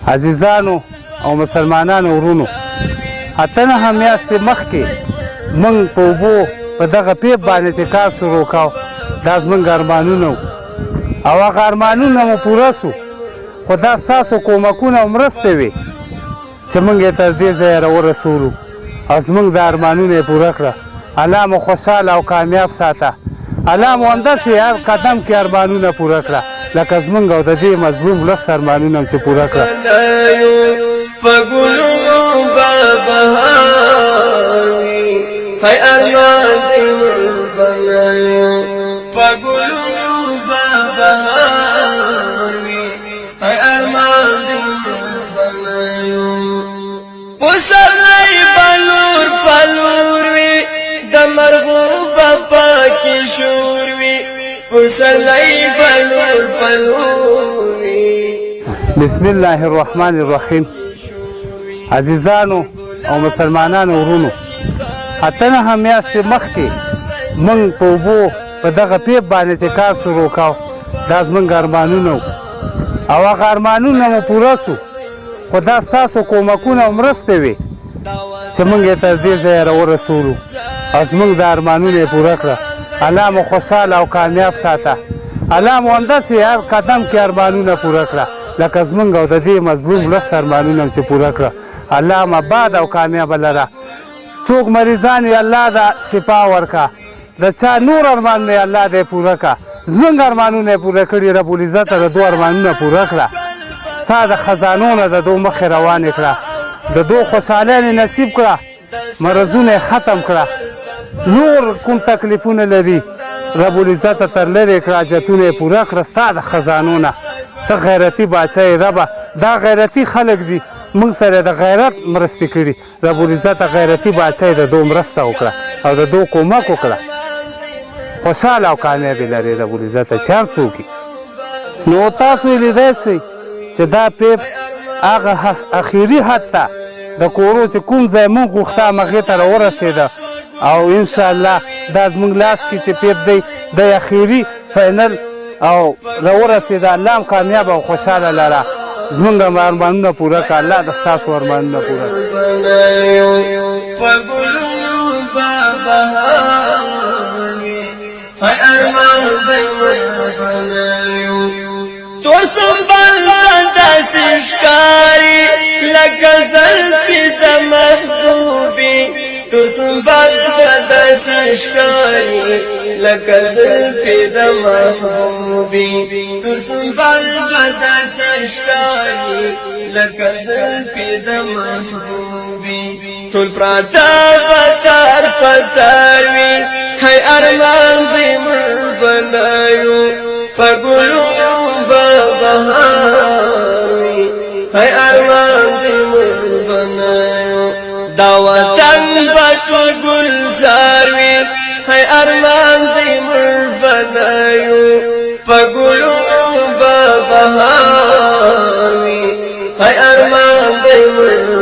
عزیزانو او مسلمانانو ورونو، اته نهه میاشتې مخکې موږ په اوبو په دغه پیپ باندې چې کار شروع کاو، دا زموږ ارمانونه وو او هغه ارمانونه مو پوره سو، خو دا ستاسو کومکونه او مرستې وې چې موږ یې تر دې ځایه راورسولو او زموږ د ارمانونه یې پوره کړه. الله مو خوشحاله او کامیاب ساته. الله مو همداسې هر قدم کې ارمانونه پوره کړه لکه زموږ او د دې مظلوم لس ارمانونه چې پوره کړه. بسم الله الرحمن الرحیم. عزیزانو او مسلمانانو ورونو، اته نهه میاشتې مخکې موږ په اوبو په دغه پیپ باندې چې کار شروع کاو، دا زموږ ارمانونه وو او هغه ارمانونه مو پوره سو، خو دا ستاسو کومکونه او مرستې وې چې موږ یې تر دې ځایه راورسولو او زموږ د ارمانونه یې پوره کړه. الله مو خوشحاله او کامیاب ساته. الله مو همداسې هر قدم کې ارمانونه پوره کړه لکه زموږ او د دې مظلوم لس ارمانونه چې پوره کړه. الله مباد او کامیابه لره. څوک مریضان یې الله دا شفا ورکه، د چا نور ارمان دی الله دې پوره کړه. زموږ ارمانونه یې پوره کړي، رب العزت د دو ارمانونه پوره کړه. ستا د خزانو نه د دو مخې روانې کړه، د دو خوشحالیانې نصیب کړه، مرضونه یې ختم کړه. نور کوم تکلیفونه لري رب العزت تر لرې کړه، حاجتونه یې پوره کړه ستا د خزانو نه. ته غیرتي باچا یې ربه. دا غیرتي خلک دي، موږ سره د غیرت مرستې کړي. رب العزت غیرتي باچا یې د دو مرسته وکړه او د دو کومک وکړه. خوشحاله او کامیابي لري رب العزت چې هر څوک. نو تاسو یې لیدی سئ چې دا پیپ هغه اخري حد ته د کورو چې کوم ځای موږ غوښته همغې ته راورسېده او انشاءالله دا زموږ لاس کې چې پیپ دی د اخري فاینل او راورسېده. الله هم کامیاب او خوشحاله لره. زموږ ارمانونه پوره کړه. الله د ستاسو ارمانونه پوره تو سنبال دس اشکاری لکه زلفی د محبوبی، تو سنبال دس اشکاری لکه زلفی د محبوبی. ټول پراته پتار پتار وی هی ارمان دی مر بنایو په ګلو بهار وی هی ارمان دی مر بنایو. دا وطن بټو ګلزار وی هی ارمان دی مر بنایو په ګلو بهار وی هی ارمان دی مر